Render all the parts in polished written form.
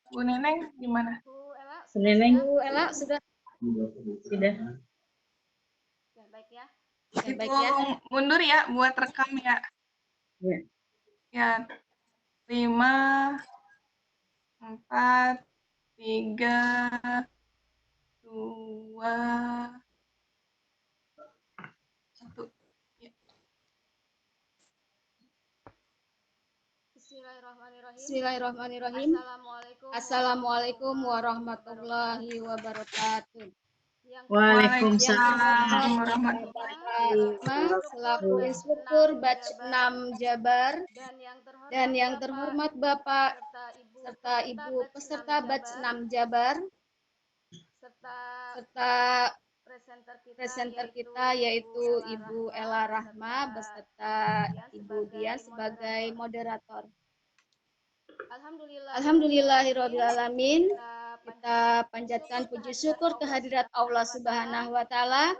Bu Neneng gimana? Bu Ella, Neneng. Bu Ella sudah. Sudah. Ya, baik ya. Hitung mundur ya buat rekam ya. Ya. Ya, 5, 4, 3, 2, 1. Ya. Bismillahirrahmanirrahim. Assalamualaikum warahmatullahi wabarakatuh. Waalaikumsalam warahmatullahi wabarakatuh. Selaku instruktur batch 6 Jabar dan yang terhormat Bapak serta Ibu peserta batch 6 Jabar serta presenter kita yaitu Ibu Ella Rahma beserta Ibu Dian sebagai moderator. Alhamdulillahirrabbilalamin. Kita panjatkan puji syukur kehadirat Allah Subhanahu wa taala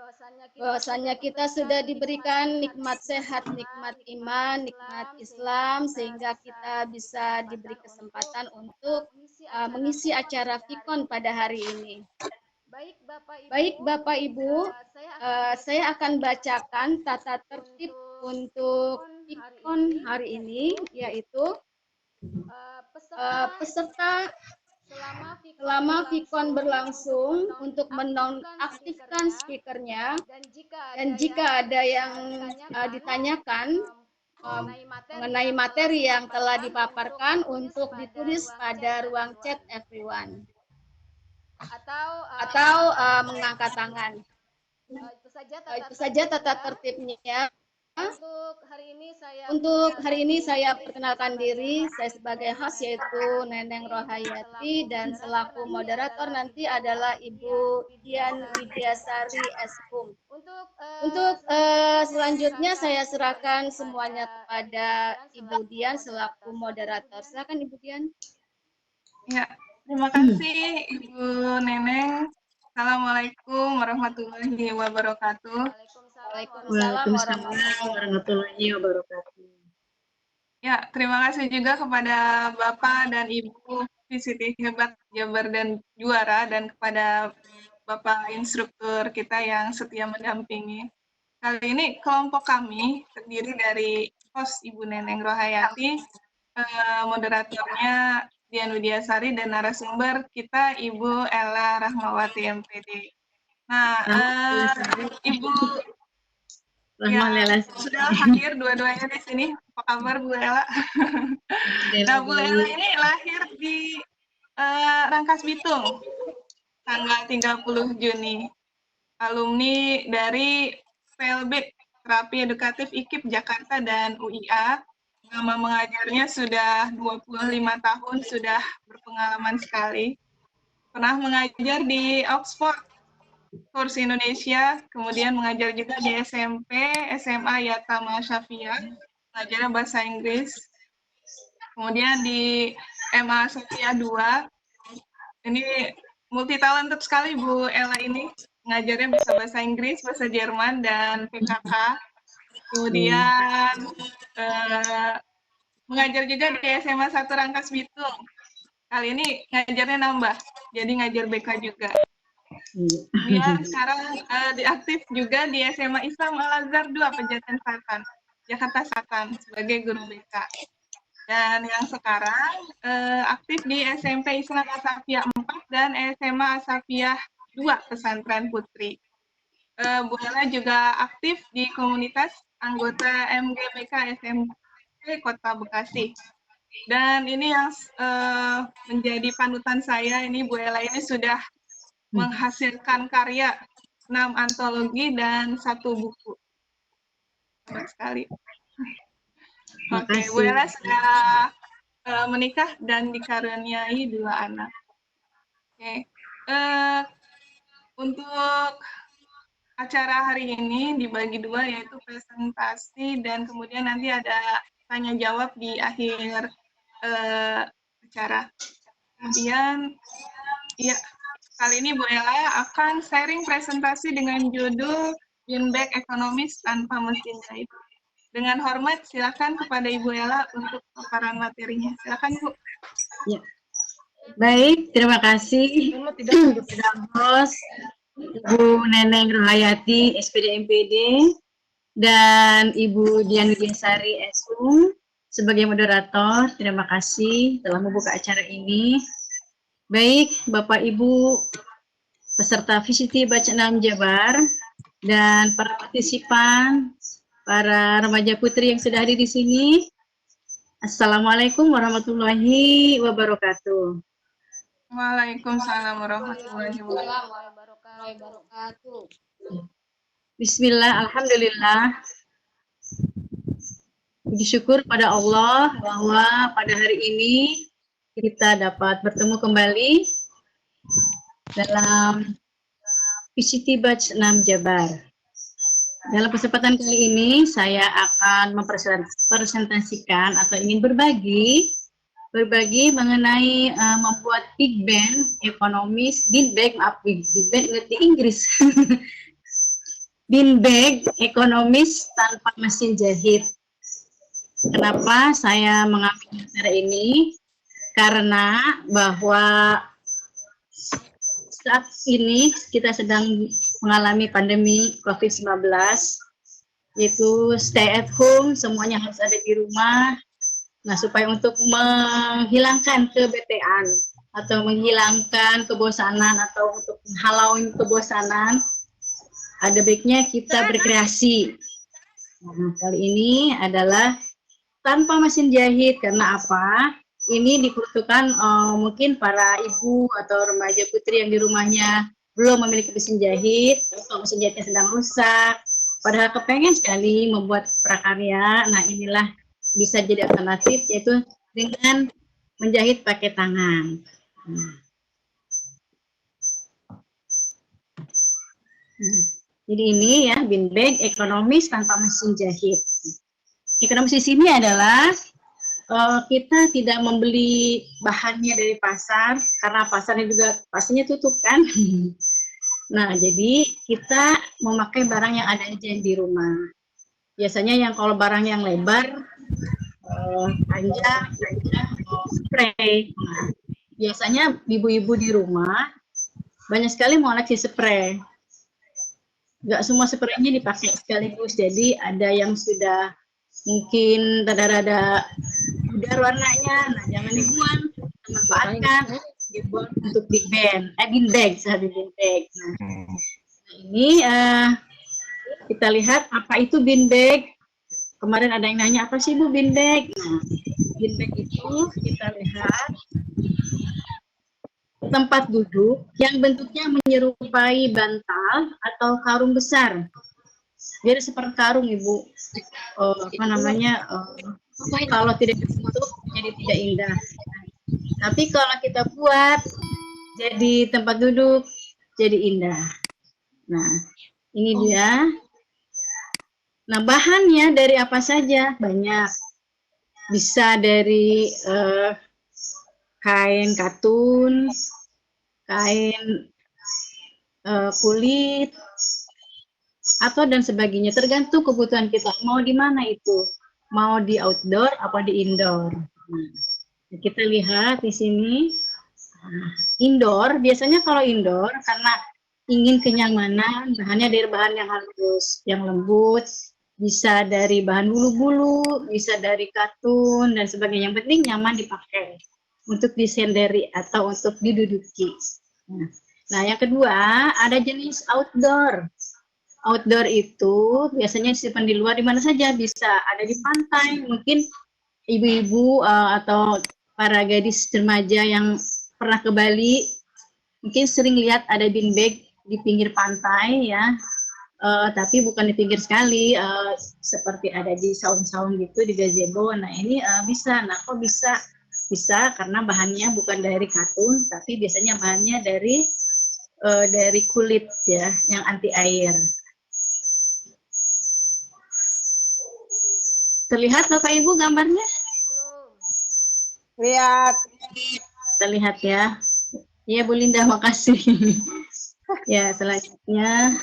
bahwasanya kita sudah diberikan nikmat sehat, nikmat iman, nikmat Islam sehingga kita bisa diberi kesempatan untuk mengisi acara Fikon pada hari ini. Baik Bapak Ibu, saya akan bacakan tata tertib untuk Fikon hari ini, yaitu peserta selama Fikon berlangsung untuk menonaktifkan speakernya, dan jika ada yang ditanyakan mengenai materi yang telah dipaparkan untuk ditulis pada ruang chat everyone atau mengangkat tangan. Itu saja tata tertibnya. Untuk hari ini saya perkenalkan diri, saya sebagai host yaitu Neneng Rohayati dan selaku moderator nanti adalah Ibu Dian Widyasari Eskum. Untuk selanjutnya saya serahkan semuanya kepada Ibu Dian selaku moderator. Silakan Ibu Dian. Ya, terima kasih Ibu Neneng. Assalamualaikum warahmatullahi wabarakatuh. Waalaikumsalam warahmatullahi wabarakatuh. Ya, terima kasih juga kepada Bapak dan Ibu VCT Hebat Jabar dan Juara dan kepada Bapak instruktur kita yang setia mendampingi. Kali ini kelompok kami terdiri dari host Ibu Neneng Rohayati, moderatornya Dian Widyasari, dan narasumber kita Ibu Ella Rahmawati MPD. Nah, Ibu ya, sudah hadir dua-duanya di sini. Apa kabar Bu Ella? Nah, Bu Ella ini lahir di Rangkas Bitung, tanggal 30 Juni. Alumni dari PLB, Terapi Edukatif IKIP Jakarta dan UIA. Nama mengajarnya sudah 25 tahun, sudah berpengalaman sekali. Pernah mengajar di Oxford, Kurs Indonesia, kemudian mengajar juga di SMP, SMA Yatama Syafia, mengajarnya bahasa Inggris. Kemudian di MA Sofia 2, ini multi talented sekali Bu Ella ini, mengajarnya bisa bahasa Inggris, bahasa Jerman, dan PKK. Kemudian mengajar juga di SMA 1 Rangkas Bitung. Kali ini ngajarnya nambah, jadi ngajar BK juga. Dia sekarang diaktif juga di SMA Islam Al-Azhar 2 Pejaten Selatan, Jakarta Selatan sebagai guru BK. Dan yang sekarang aktif di SMP Islam Asafiyah 4 dan SMA Asafiyah 2 Pesantren Putri. Bu Ella juga aktif di komunitas anggota MGBK SMP Kota Bekasi. Dan ini yang menjadi panutan saya, ini Bu Ella ini sudah menghasilkan karya 6 antologi dan 1 buku. Hebat sekali. Oke, Bu Ella sudah menikah dan dikaruniai 2 anak. Oke. Untuk acara hari ini dibagi 2, yaitu presentasi dan kemudian nanti ada tanya jawab di akhir acara. Kemudian ya, kali ini Bu Ella akan sharing presentasi dengan judul Winback Ekonomis Tanpa Mesin Jahit. Dengan hormat silakan kepada Ibu Ella untuk paparan materinya. Silakan Bu. Ya. Baik, terima kasih kepada Bos, Ibu Neneng Rohayati, SPD MPD, dan Ibu Dian Widiasari SU sebagai moderator. Terima kasih telah membuka acara ini. Baik, Bapak Ibu peserta VCT Baca Enam Jabar dan para partisipan, para remaja putri yang sudah hadir di sini. Assalamualaikum warahmatullahi wabarakatuh. Waalaikumsalam warahmatullahi wabarakatuh. Bismillah, alhamdulillah. Puji syukur pada Allah bahwa pada hari ini kita dapat bertemu kembali dalam VCT Batch 6 Jabar. Dalam kesempatan kali ini saya akan mempresentasikan atau ingin berbagi mengenai membuat big band ekonomis, bin bag ngerti Inggris. Bin bag ekonomis tanpa mesin jahit. Kenapa saya mengambil acara ini? Karena bahwa saat ini kita sedang mengalami pandemi COVID-19, yaitu stay at home, semuanya harus ada di rumah. Nah, supaya untuk menghilangkan kebetean atau menghilangkan kebosanan atau untuk menghalau kebosanan, ada baiknya kita berkreasi. Nah, kali ini adalah tanpa mesin jahit. Karena apa? Ini diperuntukkan mungkin para ibu atau remaja putri yang di rumahnya belum memiliki mesin jahit, atau mesin jahitnya sedang rusak, padahal kepengen sekali membuat prakarya. Nah, inilah bisa jadi alternatif, yaitu dengan menjahit pakai tangan. Jadi ini ya, bin bag ekonomis tanpa mesin jahit. Ekonomis di sini adalah kita tidak membeli bahannya dari pasar, karena pasarnya juga pastinya tutup kan. Nah, jadi kita memakai barang yang ada aja di rumah. Biasanya yang kalau barang yang lebar, panjang, spray. Nah, biasanya ibu-ibu di rumah banyak sekali mengoleksi spray. Nggak semua spraynya dipakai sekaligus, jadi ada yang sudah mungkin rada-rada pudar warnanya, nah jangan dibuang, manfaatkan, dibuang untuk bin bag. Nah, ini kita lihat apa itu bin bag. Kemarin ada yang nanya, apa sih Bu bin bag? Nah, bin bag itu kita lihat tempat duduk yang bentuknya menyerupai bantal atau karung besar. Jadi seperti karung, Ibu. Kalau tidak ditutup jadi tidak indah. Tapi kalau kita buat jadi tempat duduk jadi indah. Nah, ini dia. Nah, bahannya dari apa saja? Banyak. Bisa dari kain katun, kain kulit, atau dan sebagainya, tergantung kebutuhan kita mau di mana itu, mau di outdoor apa di indoor. Nah, kita lihat di sini indoor. Biasanya kalau indoor karena ingin kenyamanan, bahannya dari bahan yang halus, yang lembut, bisa dari bahan bulu-bulu, bisa dari katun dan sebagainya. Yang penting nyaman dipakai untuk disenderi atau untuk diduduki. Nah, yang kedua ada jenis outdoor. Outdoor itu biasanya disimpan di luar, di mana saja, bisa ada di pantai. Mungkin ibu-ibu atau para gadis remaja yang pernah ke Bali mungkin sering lihat ada bin bag di pinggir pantai ya, tapi bukan di pinggir sekali, seperti ada di saung-saung gitu, di gazebo. Nah, ini bisa. Nah, kok bisa? Bisa karena bahannya bukan dari katun, tapi biasanya bahannya dari kulit ya, yang anti air. Terlihat Bapak Ibu gambarnya? Lihat. Terlihat ya. Iya Bu Linda, makasih. Ya, selanjutnya.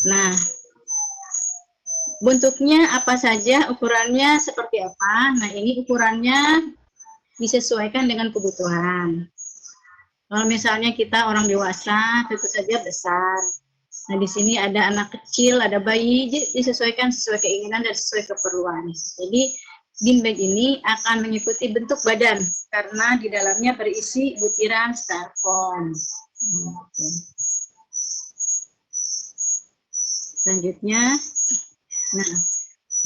Nah, bentuknya apa saja, ukurannya seperti apa? Nah, ini ukurannya disesuaikan dengan kebutuhan. Kalau misalnya kita orang dewasa, tentu saja besar. Nah, di sini ada anak kecil, ada bayi, disesuaikan sesuai keinginan dan sesuai keperluan. Jadi, bean bag ini akan mengikuti bentuk badan, karena di dalamnya berisi butiran styrofoam. Selanjutnya, nah,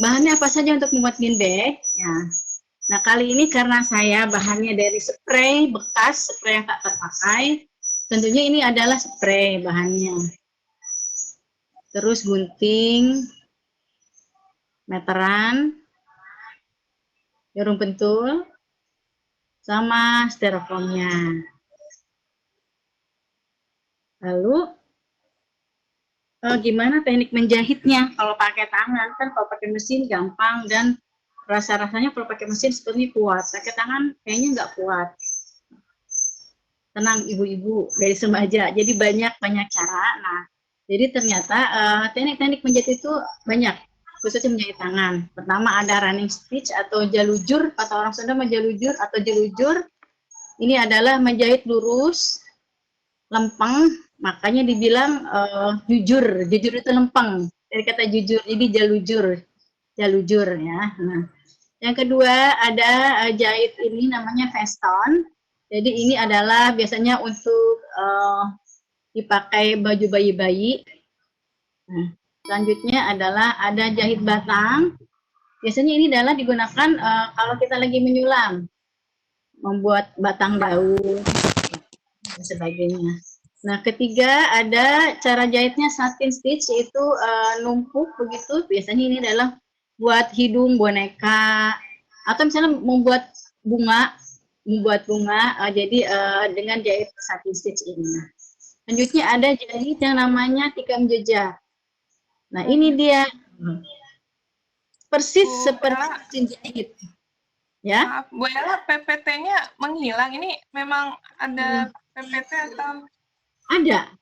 bahannya apa saja untuk membuat bean bag? Ya. Nah, kali ini karena saya bahannya dari spray bekas, spray yang tak terpakai, tentunya ini adalah spray bahannya. Terus gunting, meteran, jarum pentul, sama styrofoamnya. Lalu, gimana teknik menjahitnya? Kalau pakai tangan, kan kalau pakai mesin gampang, dan rasa-rasanya kalau pakai mesin seperti kuat. Pakai tangan kayaknya nggak kuat. Tenang ibu-ibu dari Semaja. Jadi banyak cara. Nah, jadi ternyata teknik-teknik menjahit itu banyak, khususnya menjahit tangan. Pertama ada running stitch atau jalujur, kata orang Sunda menjalujur atau jalujur. Ini adalah menjahit lurus, lempeng, makanya dibilang jujur itu lempeng. Dari kata jujur, jadi jalujur ya. Nah, yang kedua ada jahit ini namanya veston. Jadi ini adalah biasanya untuk dipakai baju bayi-bayi. Nah, selanjutnya adalah ada jahit batang. Biasanya ini adalah digunakan kalau kita lagi menyulam, membuat batang daun dan sebagainya. Nah, ketiga ada cara jahitnya satin stitch, yaitu numpuk begitu. Biasanya ini adalah buat hidung boneka, atau misalnya membuat bunga, jadi dengan jahit satin stitch ini. Selanjutnya ada jahit yang namanya tikam jejak. Nah, ini dia persis seperti mesin jahit. Ya. Maaf, Bu Ella, PPT-nya menghilang. Ini memang ada PPT atau? Ada.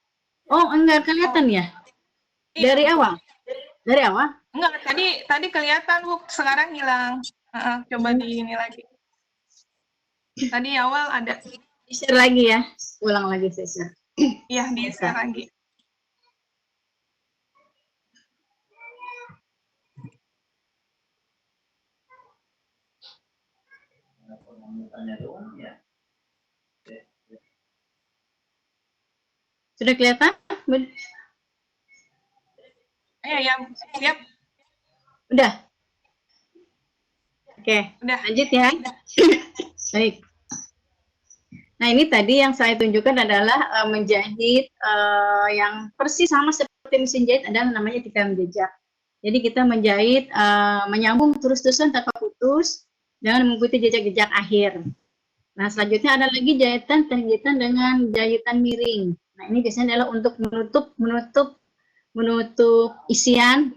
Oh, enggak kelihatan ya? Dari awal? Dari awal? Enggak, tadi kelihatan, Bu. Sekarang hilang. Coba di ini lagi. Tadi awal ada. Di-share lagi ya. Ulang lagi saya share. Iya, di-share lagi. Sudah kelihatan? Ya, siap. Udah? Oke, Udah. lanjut ya. Baik. Nah, ini tadi yang saya tunjukkan adalah menjahit yang persis sama seperti mesin jahit, adalah namanya tikam jejak. Jadi kita menjahit, menyambung terus-terusan tanpa putus, dengan mengikuti jejak-jejak akhir. Nah, selanjutnya ada lagi jahitan dengan jahitan miring. Nah, ini biasanya adalah untuk menutup isian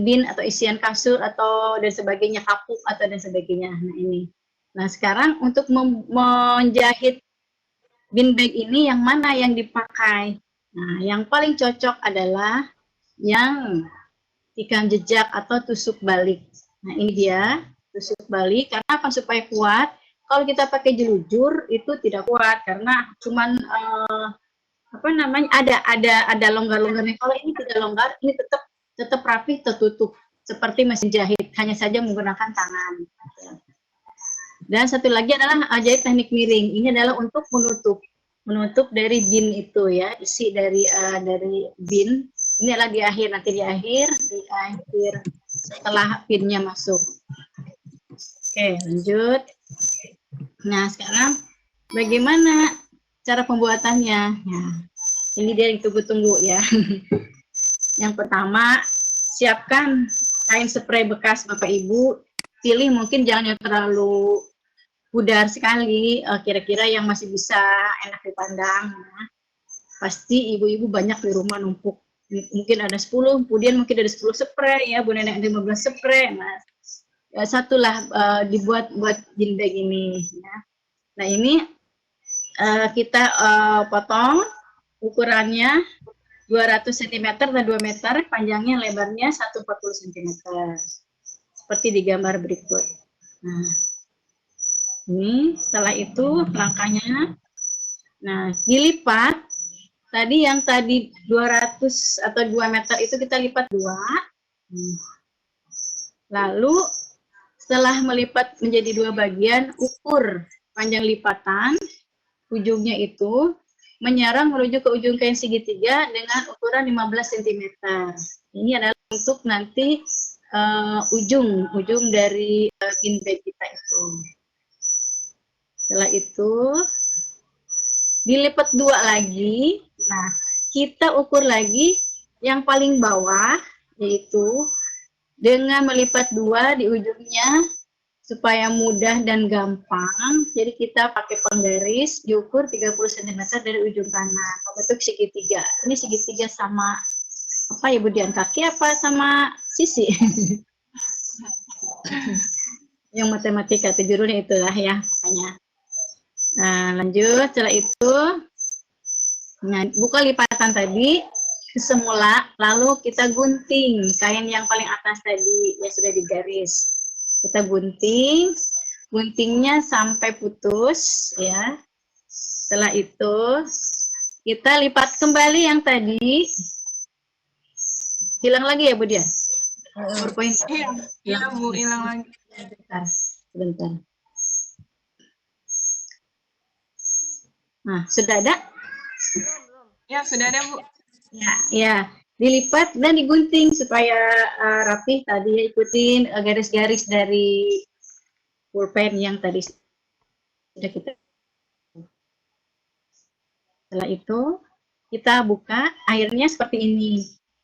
bin atau isian kasur atau dan sebagainya, kapuk atau dan sebagainya. Nah, ini. Nah, sekarang untuk menjahit bean bag ini yang mana yang dipakai? Nah, yang paling cocok adalah yang tikam jejak atau tusuk balik. Nah, ini dia tusuk balik. Karena apa? Supaya kuat. Kalau kita pakai jelujur itu tidak kuat karena cuman ada longgar-longgarnya. Kalau ini tidak longgar, ini tetap rapi, tertutup seperti mesin jahit, hanya saja menggunakan tangan. Dan satu lagi adalah jahit teknik miring. Ini adalah untuk menutup dari bin itu ya, isi dari bin. Ini adalah di akhir, nanti di akhir setelah pinnya masuk. Oke, lanjut. Nah, sekarang bagaimana cara pembuatannya? Nah, ini dia yang tunggu-tunggu ya. Yang pertama, siapkan kain spray bekas Bapak Ibu. Pilih mungkin jangan yang terlalu pudar sekali, kira-kira yang masih bisa enak dipandang. Ya. Pasti ibu-ibu banyak di rumah numpuk. Mungkin ada 10, kemudian mungkin ada 10 spray ya, Bu Nenek 15 spray. Nah, satulah dibuat buat bean bag ini ya. Nah, ini kita potong ukurannya 200 cm dan 2 meter, panjangnya lebarnya 140 cm. Seperti di gambar berikut. Nah, Ini setelah itu langkahnya. Nah, dilipat. Tadi yang tadi 200 atau 2 meter itu kita lipat 2. Lalu setelah melipat menjadi 2 bagian, ukur panjang lipatan, ujungnya itu menyerang menuju ke ujung kain segitiga dengan ukuran 15 cm. Ini adalah untuk nanti ujung dari pin bag kita itu. Setelah itu dilipat 2 lagi. Nah, kita ukur lagi yang paling bawah, yaitu dengan melipat 2 di ujungnya supaya mudah dan gampang. Jadi kita pakai penggaris, diukur 30 cm dari ujung kanan, membentuk segitiga. Ini segitiga sama apa Ibu Dian, kaki apa sama sisi? Yang matematika itu judulnya itulah ya pokoknya. Nah, lanjut setelah itu, nah, buka lipatan tadi semula, lalu kita gunting kain yang paling atas tadi yang sudah digaris. Kita gunting, guntingnya sampai putus ya. Setelah itu kita lipat kembali yang tadi. Hilang lagi ya Bu Dian? PowerPoint. Iya Bu, hilang lagi. Sebentar. Nah, sudah ada? Ya, sudah ada Bu. Ya, dilipat dan digunting supaya rapih tadi ya, ikutin garis-garis dari pulpen yang tadi sudah kita. Setelah itu kita buka, akhirnya seperti ini.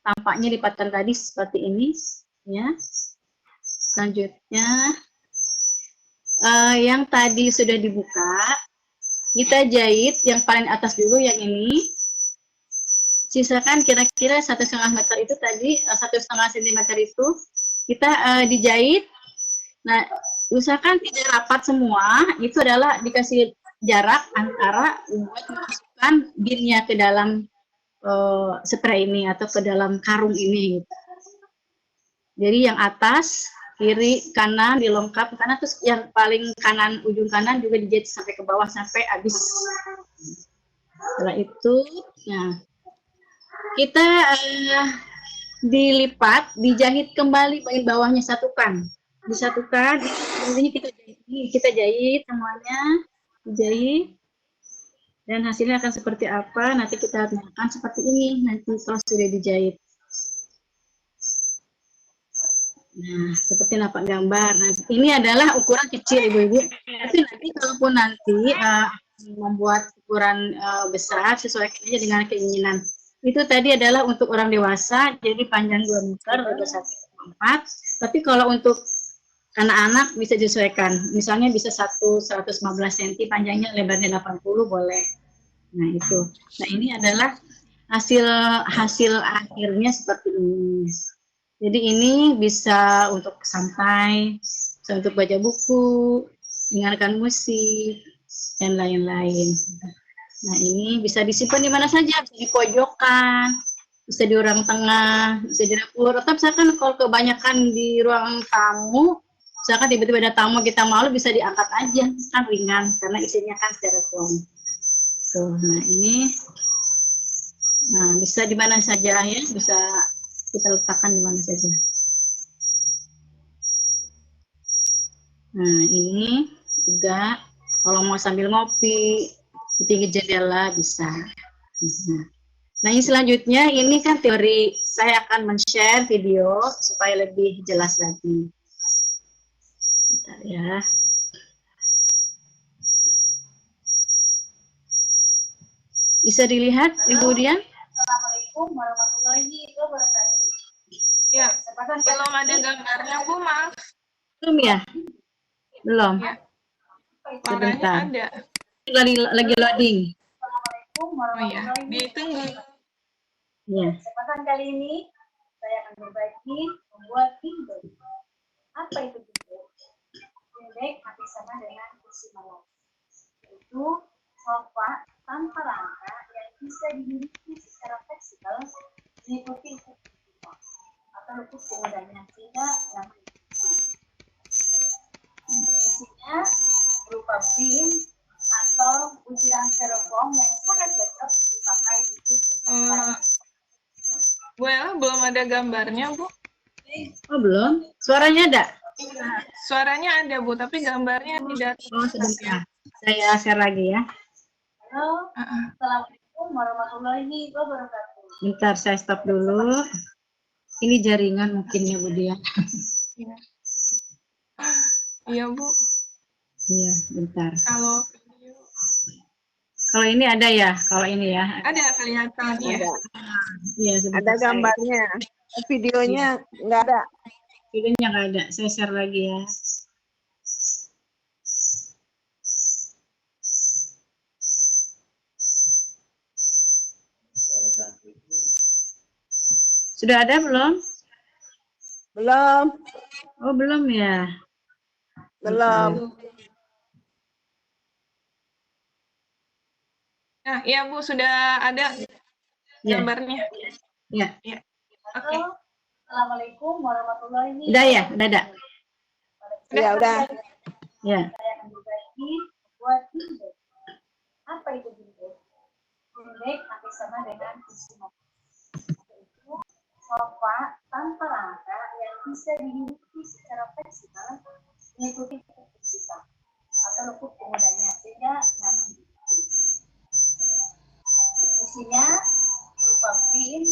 Tampaknya lipatan tadi seperti ini ya. Selanjutnya yang tadi sudah dibuka, kita jahit yang paling atas dulu yang ini. Sisakan kira-kira 1,5 meter itu tadi, 1,5 cm itu kita dijahit. Nah, usahakan tidak rapat semua. Itu adalah dikasih jarak antara buat memasukkan binnya ke dalam spray ini atau ke dalam karung ini. Jadi yang atas, kiri, kanan dilengkap karena terus yang paling kanan, ujung kanan juga dijahit sampai ke bawah sampai habis. Setelah itu, nah kita dilipat, dijahit kembali bagian bawahnya satukan, disatukan. Ini kita jahit semuanya, dijahit. Dan hasilnya akan seperti apa? Nanti kita akan seperti ini nanti kalau sudah dijahit. Nah, seperti nampak gambar. Nah, ini adalah ukuran kecil Ibu-ibu. Tapi nanti kalaupun nanti membuat ukuran besar, sesuaikan aja dengan keinginan. Itu tadi adalah untuk orang dewasa, jadi panjang 2 meter, lebar 1,4. Tapi kalau untuk anak-anak bisa disesuaikan. Misalnya bisa 115 cm, panjangnya lebarnya 80 boleh. Nah, itu. Nah, ini adalah hasil akhirnya seperti ini. Jadi ini bisa untuk santai, bisa untuk baca buku, dengarkan musik, dan lain-lain. Nah, ini bisa disimpan di mana saja, bisa di pojokan, bisa di ruang tengah, bisa di dapur. Atau misalkan kalau kebanyakan di ruang tamu, misalkan tiba-tiba ada tamu kita malu, bisa diangkat aja, kan ringan, karena isinya kan styrofoam. Tuh, nah ini, nah bisa di mana saja ya, bisa kita letakkan di mana saja. Nah, ini juga kalau mau sambil ngopi di pinggir jendela bisa. Nah, ini selanjutnya ini kan teori. Saya akan men-share video supaya lebih jelas lagi. Bentar ya. Bisa dilihat Ibu Dian? Assalamualaikum warahmatullahi wabarakatuh. Ya, belum ada gambarnya Bu, maaf. Belum ya? Belum. Ya. Sebentar. Ada. Lagi loading. Assalamualaikum Oh ya, warahmatullahi ditunggu. Ya. Kesempatan kali ini saya akan berbagi membuat pinbag. Apa itu pinbag? Pinbag hampir sama dengan kursi malam. Itu sofa tanpa rangka yang bisa dimiliki secara fleksibel mengikuti hukum kita atau hukum penggunanya tidak yang isinya berupa pin atau butiran styrofoam yang sangat cocok dipakai untuk Eh, Bu Ella belum ada gambarnya, Bu. Oh, belum? Suaranya ada? Iya, suaranya ada, Bu, tapi gambarnya tidak. Oh, sebentar. Saya share lagi ya. Halo, Assalamualaikum warahmatullahi wabarakatuh. Bentar, saya stop dulu. Ini jaringan mungkin ya, Bu Dia. Iya. Iya, Bu. Iya, bentar. Kalau video Kalau ini ada ya? Kalau ini ya? ada kelihatan ya. Ada, Iya, sebentar. ada gambarnya. Videonya nggak ada. Videonya nggak ada. Saya share lagi ya. Sudah ada belum? Belum, Oh, belum ya? belum. Nah, iya, Bu, sudah ada Ya, gambarnya. ya. Ya. Oke. Halo, Assalamualaikum warahmatullahi wabarakatuh. Udah ya? Udah ada? Ya udah. Ya. Saya akan berbagi buat bimbel. Apa itu bimbel? Bimbel hampir sama dengan kursi mobil. Yaitu sofa tanpa rangka yang bisa dihidupi secara fleksibel mengikuti tubuh kita atau lekuk penggunanya sehingga nyaman dihidupi. Isinya berupa pin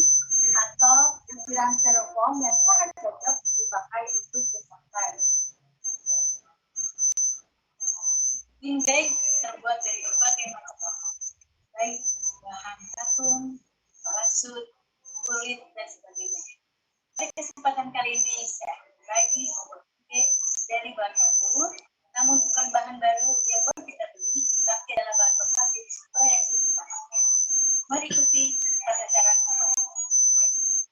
atau butiran styrofoam yang sangat cocok dipakai untuk bersantai. Bean bag terbuat dari berbagai macam bahan, baik bahan katun, parasut, kulit, dan sebagainya. Pada kesempatan kali ini saya akan berbagi sebuah bean bag dari bahan katun, namun bukan bahan baru yang baru kita beli, tapi adalah bahan bekas yang kita pakai. Mari ikuti tata cara pembuatan.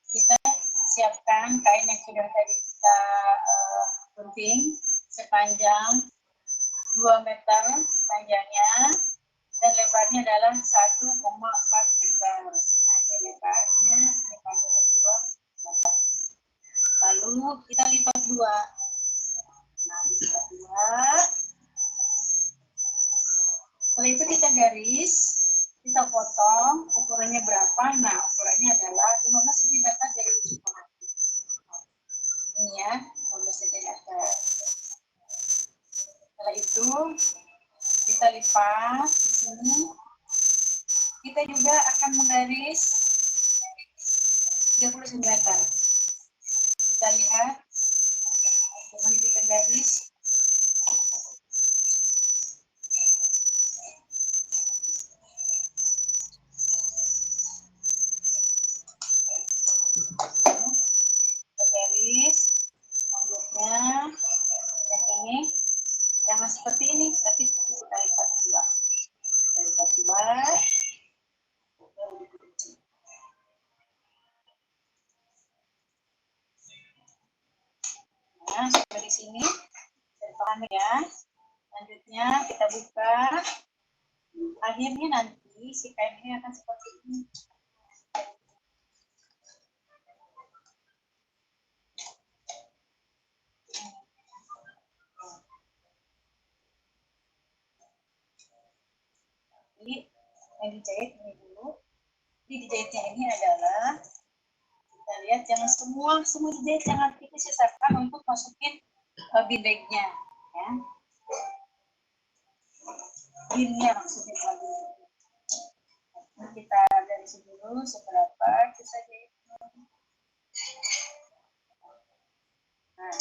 Kita siapkan kain yang sudah tadi kita gunting sepanjang 2 meter panjangnya dan lebarnya adalah 1,4 meter. Nah, lebarnya ini panjangnya 2 meter. Lalu kita lipat 2. Nah, lipat 2. Setelah itu kita garis, kita potong ukurannya berapa. Nah, ukurannya adalah 15 cm dari ujung kaki. Ini ya, 15 cm. Setelah itu kita lipat di sini. Kita juga akan menggaris 30 cm. Kita lihat bagaimana kita garis. Kita garis rambutnya yang ini. Jangan seperti ini, tapi kita lipat 2. Kita lipat 2. Baru dikunci. Nah, sampai di sini. Saya paham ya. Selanjutnya kita buka. Akhirnya nanti si kain ini akan seperti ini. Jadi yang dijahit ini dulu. Jadi dijahitnya ini adalah kita lihat jangan semua dijahit, jangan kita sisakan untuk masukin bean bag-nya ya. Pinnya maksudnya tadi. Nah, kita dari sini dulu seberapa kita jahit. Nah,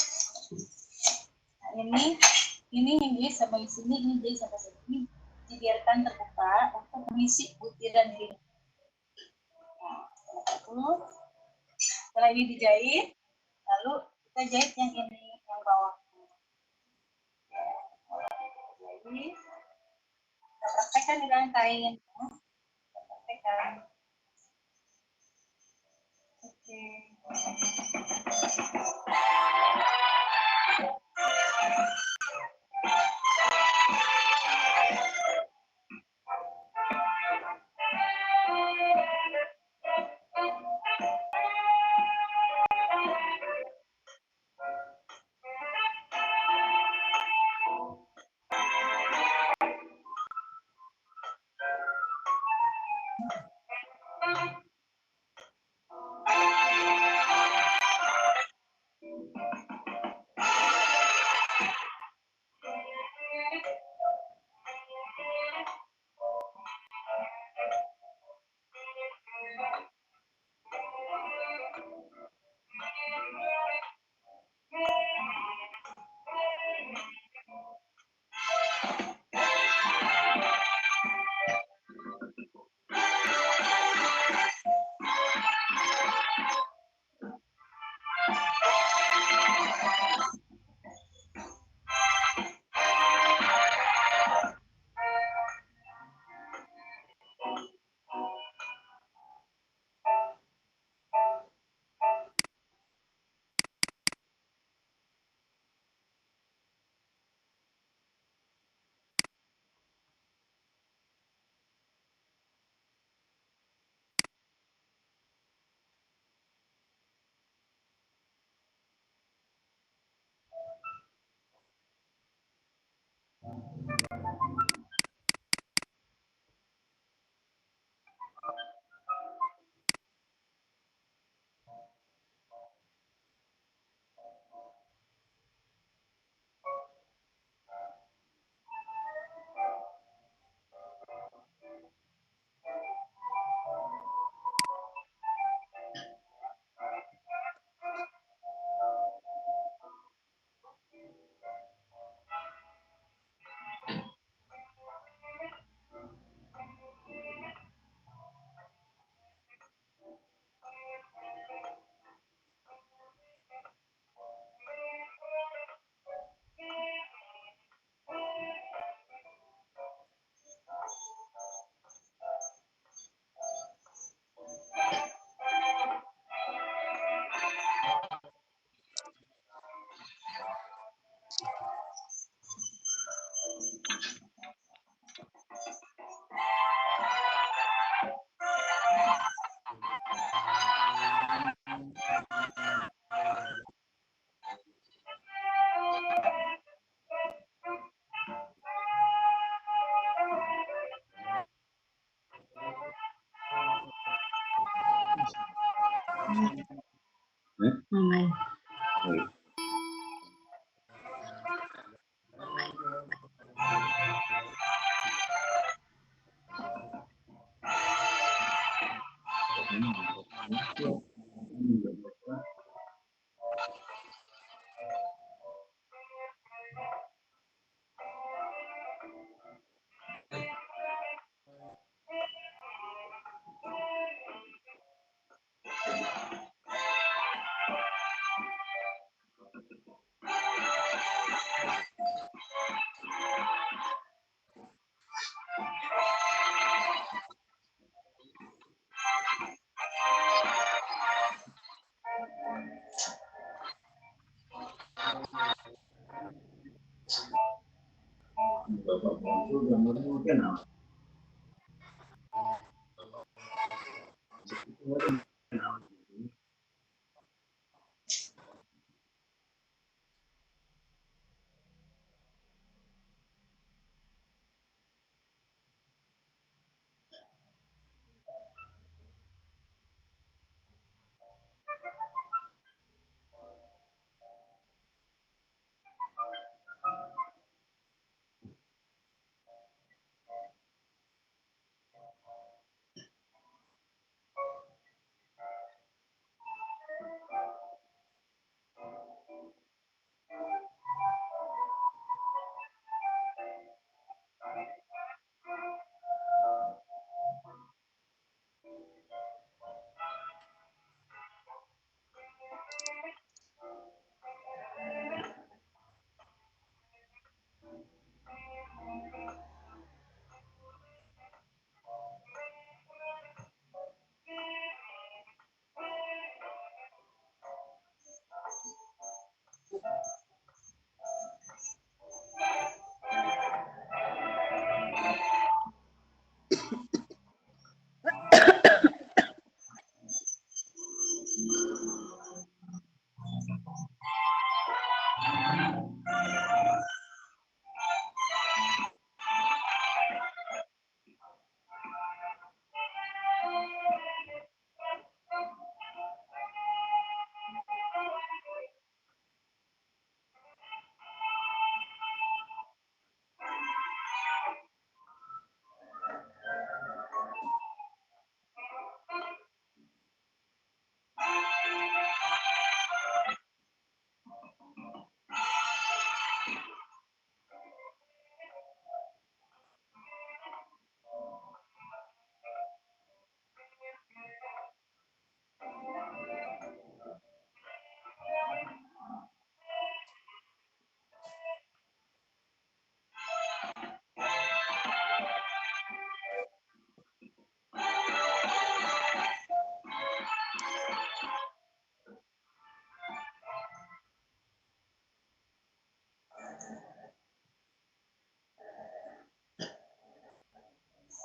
ini yang jahit sampai sini, ini jahit sampai sini. Dibiarkan terbuka untuk mengisi butiran ini. Nah, setelah ini dijahit, lalu kita jahit yang ini, yang bawah. Jadi, kita praktekkan dengan kain. Kita praktekkan. Oke. Mamai.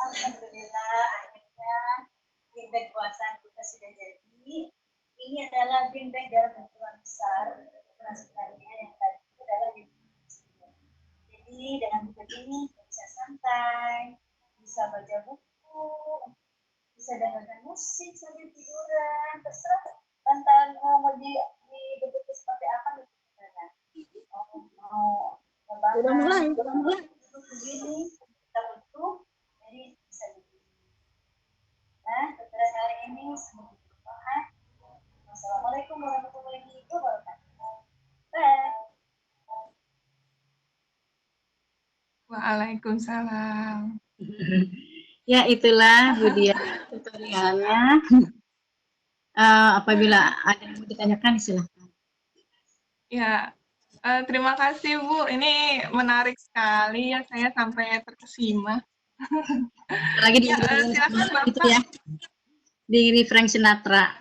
Alhamdulillah, akhirnya green bag puasa kita sudah jadi. Ini adalah green bag dalam ukuran besar. Ukuran sebenarnya yang tadi itu adalah green bag. Jadi dengan begini kita bisa santai, bisa baca buku, bisa dengarkan musik sambil tiduran. Terserah tantangan mau dibentuk seperti apa gitu. Mau Udah mulai. begini kita bentuk jadi bisa begini. Nah, tutorial kali ini semoga bermanfaat. Wassalamualaikum warahmatullahi wabarakatuh. Bye. Waalaikumsalam. Ya, itulah Bu Dia tutorialnya. Apabila ada yang mau ditanyakan, silahkan. Ya, terima kasih Bu. Ini menarik sekali ya, saya sampai terkesima. Lagi di Ya, silakan Bapak. itu ya. Di Frank Sinatra.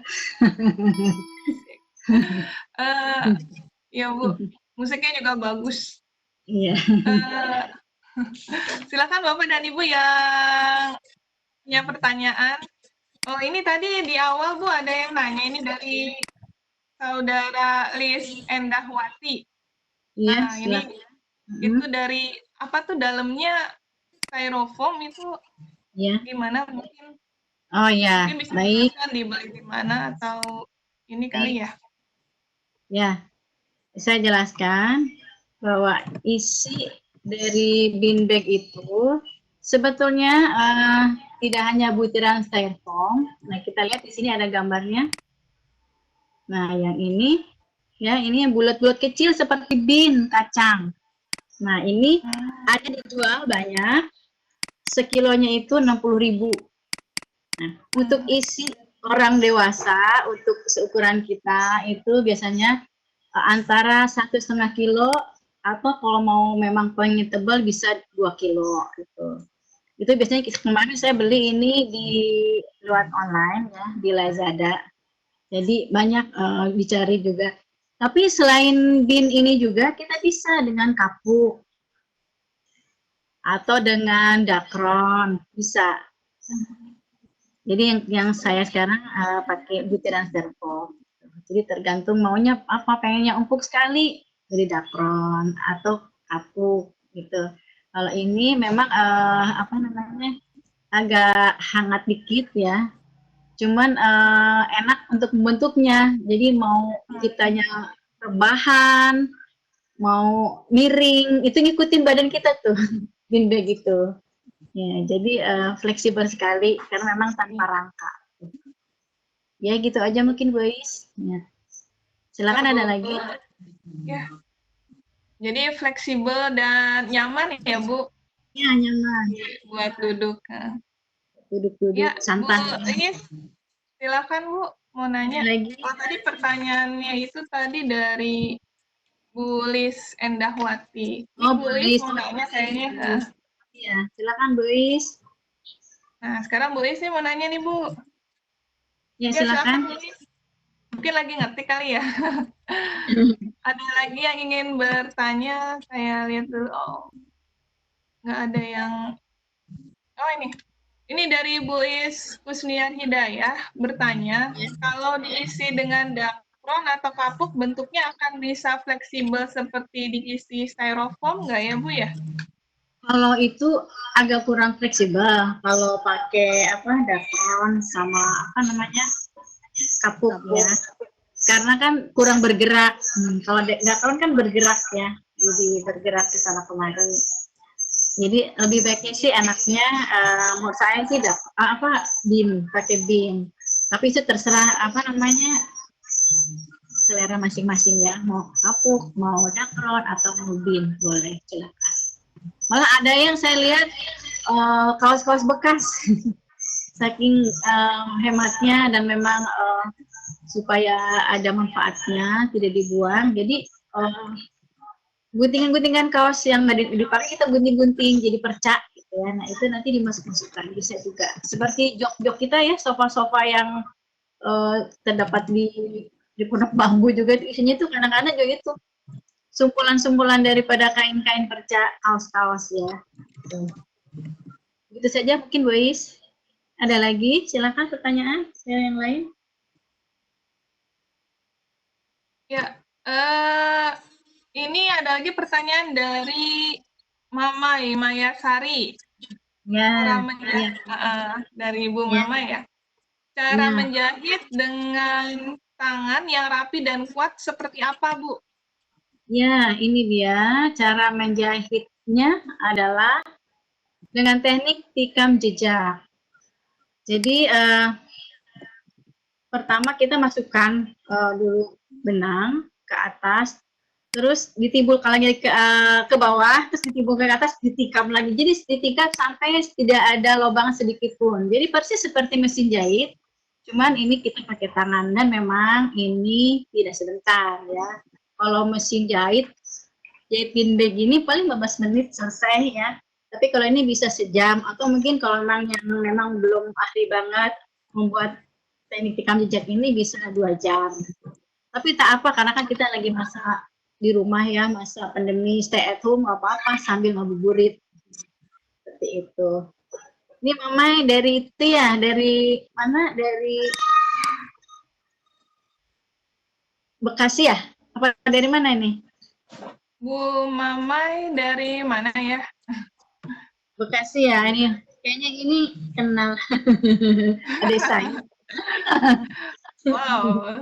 Ya Bu, musiknya juga bagus. Iya. Silakan Bapak dan Ibu yang punya pertanyaan. Oh, ini tadi di awal Bu ada yang nanya, ini dari Saudara Lis Endahwati. Iya, Nah, ini silakan. itu dari apa tuh dalamnya styrofoam itu Ya. gimana mungkin Oh ya, Mungkin bisa baik. dijelaskan dibeli di mana atau ini kali ya? Ya, saya jelaskan bahwa isi dari bin bag itu sebetulnya tidak hanya butiran styrofoam. Nah, kita lihat di sini ada gambarnya. Nah, yang ini ya, ini yang bulat-bulat kecil seperti bin kacang. Nah, ini ada dijual banyak. Sekilonya itu 60.000. Nah, untuk isi orang dewasa, untuk seukuran kita itu biasanya antara 1,5 kilo atau kalau mau memang pengen tebal bisa 2 kilo gitu. Itu biasanya kemarin saya beli ini di luar online ya, di Lazada. Jadi banyak dicari juga. Tapi selain bin ini juga kita bisa dengan kapuk atau dengan dakron bisa. Jadi yang saya sekarang pakai butiran styrofoam. Jadi tergantung maunya apa, pengennya empuk sekali dari dakron atau kapuk gitu. Kalau ini memang apa namanya agak hangat dikit ya. Cuman enak untuk membentuknya. Jadi mau kitanya rebahan, mau miring, itu ngikutin badan kita tuh, bin bag gitu. Ya, jadi fleksibel sekali karena memang tanpa rangka. Ya gitu aja mungkin Bu Is. Ya. Silakan ada lagi. Ya. Jadi fleksibel dan nyaman ya Bu Ya nyaman. buat duduk. Duduk-duduk Ya, santai. Bu, ini silakan Bu mau nanya. Lagi. Oh, tadi pertanyaannya itu tadi dari Bu Lis Endahwati. Ini Oh, Bu Lis mau nanya kayaknya. Iya, silakan Bu Is. Nah, sekarang Bu Lis nih mau nanya nih Bu. Ya, silakan silakan. Bu Lis. Mungkin lagi ngetik kali ya. Ada lagi yang ingin bertanya? Saya lihat dulu. Oh, nggak ada yang. Oh ini. Ini dari Bu Is Kusniar Hidayah bertanya, kalau diisi dengan dakron atau kapuk bentuknya akan bisa fleksibel seperti diisi styrofoam nggak ya Bu ya? Kalau itu agak kurang fleksibel kalau pakai apa dakron sama apa namanya kapuk ya. Karena kan kurang bergerak. Kalau dakron kan bergerak ya, jadi bergerak ke sana kemari. Jadi lebih baiknya sih enaknya menurut saya sih bin, pakai bin. Tapi itu terserah apa namanya selera masing-masing ya, mau kapuk, mau dakron atau mau bin, boleh silakan. Malah ada yang saya lihat kaos-kaos bekas, saking hematnya dan memang supaya ada manfaatnya, tidak dibuang. Jadi guntingan-guntingan kaos yang nggak dipakai kita gunting-gunting jadi perca gitu ya. Nah itu nanti dimasuk-masukkan bisa juga. Seperti jok-jok kita ya, sofa-sofa yang terdapat di pondok bambu juga isinya tuh kadang-kadang juga itu sumpulan-sumpulan daripada kain-kain perca kaos-kaos ya. Itu saja mungkin Bu Is. Ada lagi? Silakan pertanyaan yang lain. Ya, ini ada lagi pertanyaan dari Mamai Mayasari. Ya, dari Ibu Mama ya. Cara menjahit dengan tangan yang rapi dan kuat seperti apa, Bu? Ya, ini dia cara menjahitnya adalah dengan teknik tikam jejak. Jadi pertama kita masukkan dulu benang ke atas, terus ditimbulkan lagi ke bawah, terus ditimbulkan ke atas, ditikam lagi. Jadi ditikam sampai tidak ada lubang sedikit pun. Jadi persis seperti mesin jahit, cuman ini kita pakai tangan dan memang ini tidak sebentar ya. Kalau mesin jahit bin bag ini paling 15 menit selesai ya. Tapi kalau ini bisa sejam atau mungkin kalau memang belum ahli banget membuat teknik tikam jejak ini bisa 2 jam. Tapi tak apa karena kan kita lagi masa di rumah ya, masa pandemi stay at home nggak apa-apa sambil ngabuburit seperti itu. Ini Mama dari itu ya, dari mana? Dari Bekasi ya? Apa dari mana ini? Bu Mamai dari mana ya? Bekasi ya ini. Kayaknya ini kenal adik saya. Wow.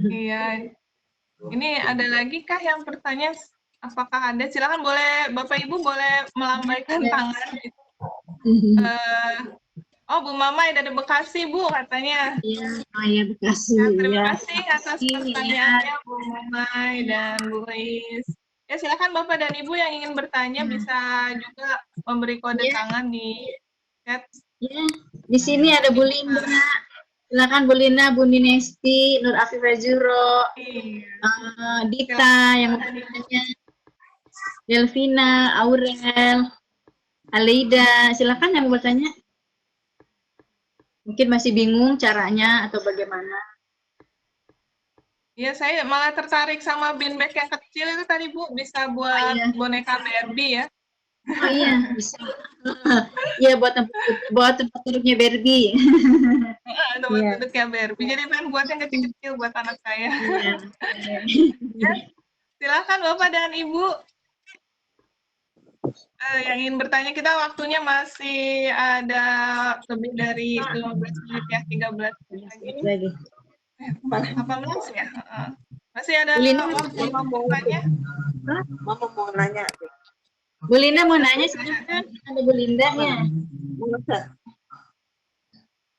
Iya. Ini ada lagi kah yang bertanya? Apakah ada? Silakan boleh Bapak Ibu boleh melambaikan tangan. Eh, oh, Bu Mamai dari Bekasi, Bu, katanya. Iya, oh ya Bekasi. Ya, terima Ya. kasih atas Ini pertanyaannya, Bu Mamai dan Bu Ais. Ya, silakan Bapak dan Ibu yang ingin bertanya bisa juga memberi kode tangan di chat. ya, di sini ada Bu Linda. Silakan Bu Linda, Bu Ninesti, Nur Afifah Zuro, Dita yang mau bertanya, Delvina, Aurel, Aleida, silakan yang mau bertanya. Mungkin masih bingung caranya atau bagaimana. Ya, saya malah tertarik sama bean bag yang kecil itu tadi, Bu. Bisa buat iya. boneka Barbie ya. Oh iya, bisa. Iya, buat tempat duduknya Barbie. Tempat duduknya Barbie. Jadi pengen buat yang kecil-kecil buat anak saya. Iya. Ya, silakan Bapak dan Ibu. Yang ingin bertanya, kita waktunya masih ada lebih dari 15 menit ya, 13 menit lagi. 18 ya? Masih ada waktu untuk bertanya? Mama mau nanya. Bu Linda mau nanya, silakan. Ada Bu Linda ya.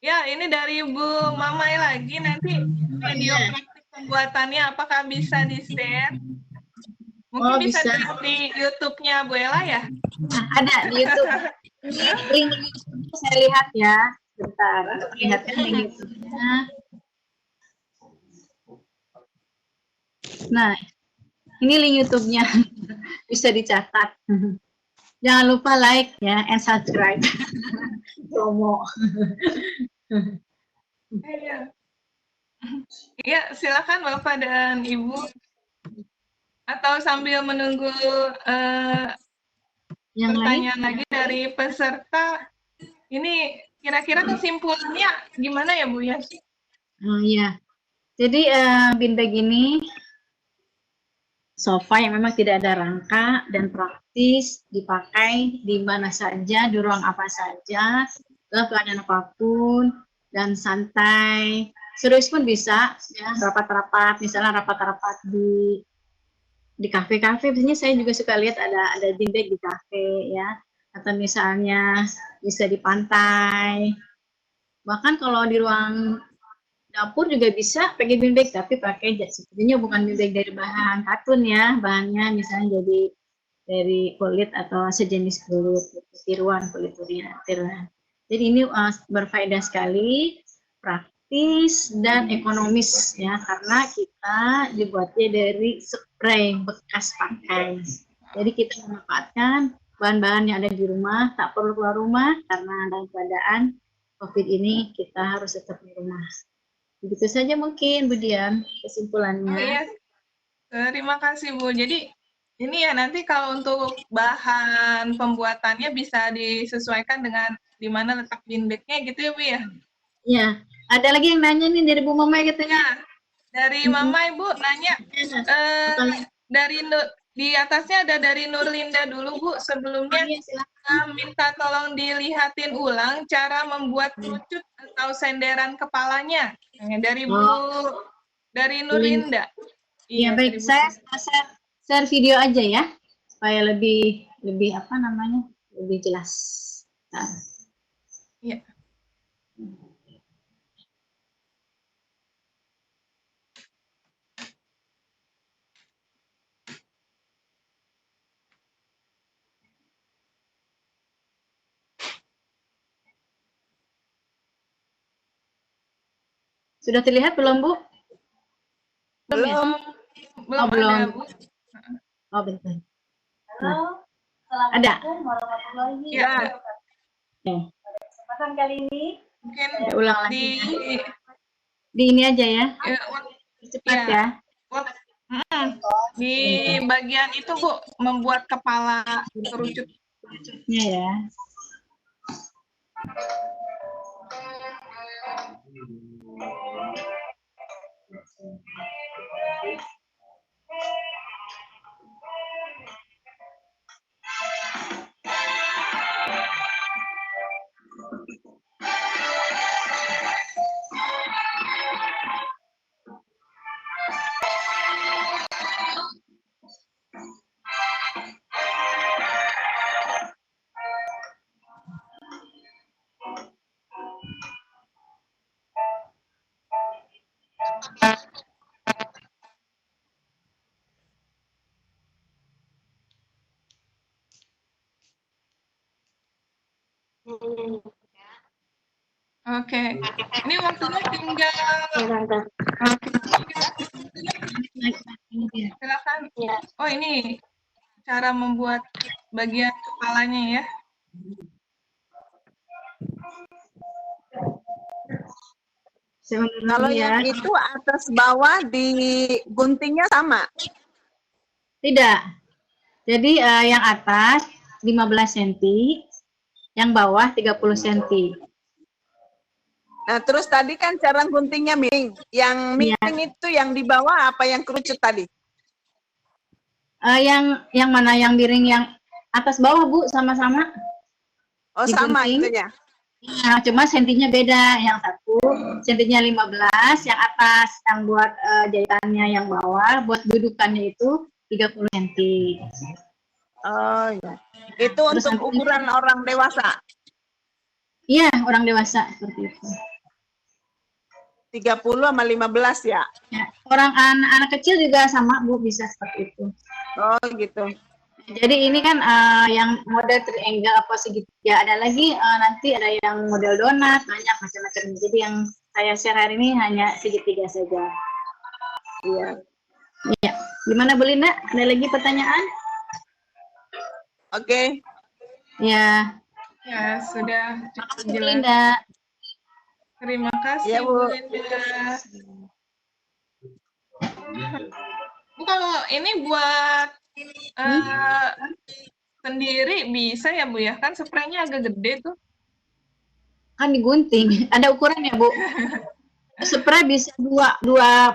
Ya, ini dari Bu Mamai lagi. Nanti video praktik pembuatannya apakah bisa di-share? Mungkin bisa dilihat di YouTube-nya Bu Ella ya? Nah, ada di YouTube. Link YouTube saya lihat ya. Bentar, untuk lihatkan di YouTube-nya. Nah, ini link YouTube-nya. Bisa dicatat. Jangan lupa like ya and subscribe. Promo. Iya, silakan Bapak dan Ibu. Atau sambil menunggu pertanyaan lagi dari peserta, ini kira-kira kesimpulannya gimana ya Bu ya? Oh iya, jadi bean bag ini sofa yang memang tidak ada rangka dan praktis, dipakai di mana saja, di ruang apa saja, dalam keadaan apapun, dan santai. Serius pun bisa, ya, rapat-rapat, misalnya rapat-rapat di kafe-kafe. Biasanya saya juga suka lihat ada bean bag di kafe, ya, atau misalnya bisa di pantai. Bahkan kalau di ruang dapur juga bisa pakai bean bag, tapi pakai sepertinya bukan bean bag dari bahan katun ya, bahannya misalnya jadi dari kulit atau sejenis kulit, tiruan kulit tiruan. Jadi ini berfaedah sekali, praktis dan ekonomis ya, karena kita dibuatnya dari spray bekas pakai. Jadi kita memanfaatkan bahan-bahan yang ada di rumah, tak perlu keluar rumah karena dalam keadaan COVID ini kita harus tetap di rumah. Begitu saja mungkin Bu Dian kesimpulannya. Oh iya, terima kasih Bu. Jadi ini ya nanti kalau untuk bahan pembuatannya bisa disesuaikan dengan di mana letak bean bag-nya gitu ya Bu ya? Iya, ada lagi yang nanya nih dari Bu Mamai katanya. Dari Mamai Bu nanya, dari di atasnya ada dari Nurlinda dulu Bu. Sebelumnya minta tolong dilihatin ulang cara membuat kerucut atau senderan kepalanya. Dari dari Nurlinda. Iya baik, saya share video aja ya supaya lebih apa namanya lebih jelas. Iya. Sudah terlihat belum Bu? Belum. Belum belum. ada Bu. Oh bentar. Halo, Ada. Assalamualaikum warahmatullahi Ya. wabarakatuh. Pada kesempatan kali ini, Mungkin ulang lagi. Di ini aja ya. Cepat ya. Di bagian itu Bu, membuat kepala kerucutnya ya. Oke. Ini waktunya tinggal. Silakan. Oh, ini cara membuat bagian kepalanya ya. Kalau yang itu atas bawah diguntingnya sama? Tidak. Jadi yang atas 15 cm, yang bawah 30 cm. Nah, terus tadi kan cara guntingnya miring. Yang miring itu yang di bawah apa yang kerucut tadi? Yang mana yang miring, yang atas bawah, Bu, sama-sama. Oh, sama Digunting. itunya. Nah, cuma sentinya beda. Yang satu sentinya 15, yang atas yang buat jahitannya yang bawah, buat dudukannya itu 30 cm. Oh iya. Itu Terus untuk ukuran orang dewasa. Iya, orang dewasa seperti itu. 30 sama 15 ya? Ya, orang anak kecil juga sama, Bu, bisa seperti itu. Oh gitu. Jadi ini kan yang model triangle apa segitiga, ada lagi nanti ada yang model donat, banyak macam-macam. Jadi yang saya share hari ini hanya segitiga saja. Iya. Iya. Gimana Bu Linda? Ada lagi pertanyaan? Oke. Ya, sudah cukup Bu jelas. Linda. Terima kasih, Ya, Bu. Bu Linda. Bu, kalau ini buat sendiri bisa ya, Bu ya? Kan spraynya agak gede tuh. Kan digunting, ada ukurannya, Bu. Spray bisa buat dua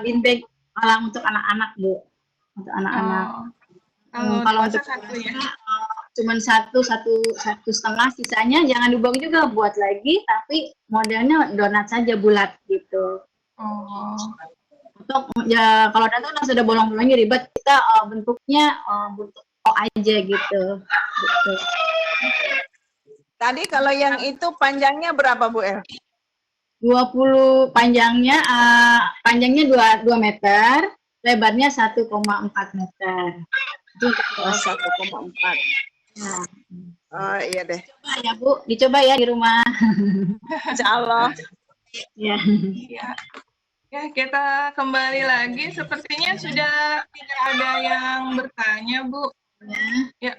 bin bag untuk anak-anak, Bu. Untuk anak-anak. Kalau untuk satu ya. Cuman satu setengah, sisanya jangan dibuang juga, buat lagi, tapi modelnya donat saja bulat gitu. Oh. Untuk ya kalau donat kan sudah bolong-bolongnya ribet, kita bentuknya bentuk O aja gitu. Tadi kalau yang itu panjangnya berapa, Bu El? 20 panjangnya 2 meter, lebarnya 1,4 meter. Itu untuk Oh, 1,4. Nah, Oh iya deh. coba ya Bu, dicoba ya di rumah. Insya Allah. Ya. Ya, kita kembali lagi. Sepertinya sudah tidak ada yang bertanya, Bu. Ya,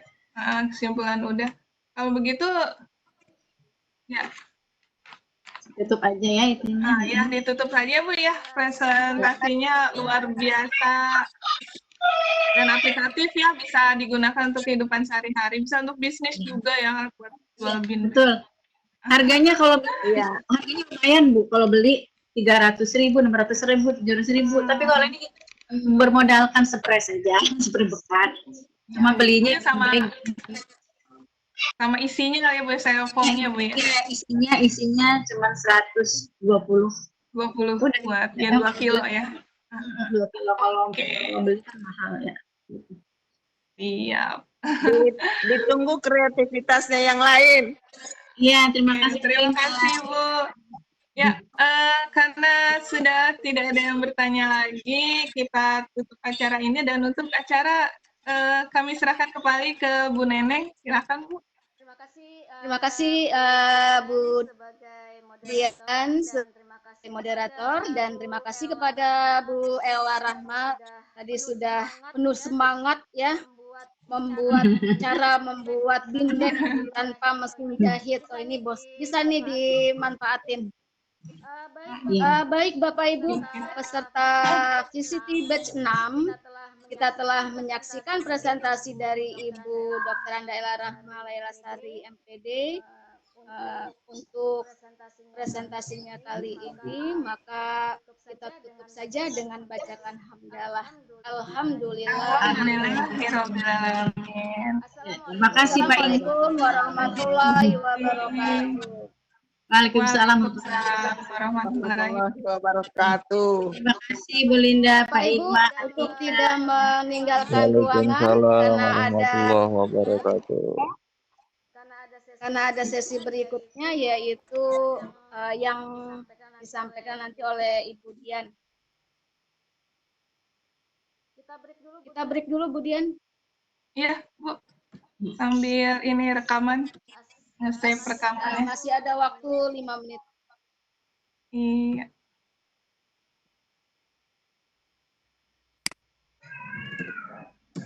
kesimpulan udah. Kalau begitu, ya. Tutup aja ya itu. Ya, ditutup saja, Bu ya. Presentasinya luar biasa dan aplikatif ya, bisa digunakan untuk kehidupan sehari-hari, bisa untuk bisnis juga ya, buat jual bin. Betul. Harganya kalau harganya lumayan, Bu, kalau beli 300.000, 600.000, 700.000. Tapi kalau ini bermodalkan spray saja, spray bekas. Cuma belinya sama isinya kali ya, Bu, styrofoamnya, Bu ya. Isinya cuma 120. 20 buat ya 2 kilo ya. 2 kilo kalau beli kan mahal ya. Siap. Ditunggu kreativitasnya yang lain. Iya, terima kasih. Terima kasih, Bu. Ya, karena sudah tidak ada yang bertanya lagi, kita tutup acara ini, dan untuk acara kami serahkan kembali ke Bu Neneng. Silakan, Bu. Terima kasih Bu Dian sebagai moderator, dan terima kasih kepada Bu Ella Rahma, tadi sudah penuh semangat ya membuat bindek tanpa mesin jahit. Oh, ini bos bisa nih dimanfaatin. Baik Bapak Ibu peserta VCT Batch 6, kita telah menyaksikan presentasi dari Ibu Dr. Anda Ella Rahma Lailasari MPD. Untuk presentasinya kali ini, maka kita tutup saja dengan bacakan hamdalah. Alhamdulillah. Terima kasih Pak Ibu. Assalamualaikum warahmatullahi wabarakatuh. Waalaikumsalam warahmatullahi wabarakatuh. Terima kasih Bu Linda, Pak Ibu, Iqbal. untuk tidak meninggalkan ruangan karena ada sesi berikutnya, yaitu yang disampaikan nanti oleh Ibu Dian. Kita break dulu Bu Dian. Iya, Bu. Sambil ini rekaman. nge-save rekamannya. Masih ada waktu 5 menit. Iya.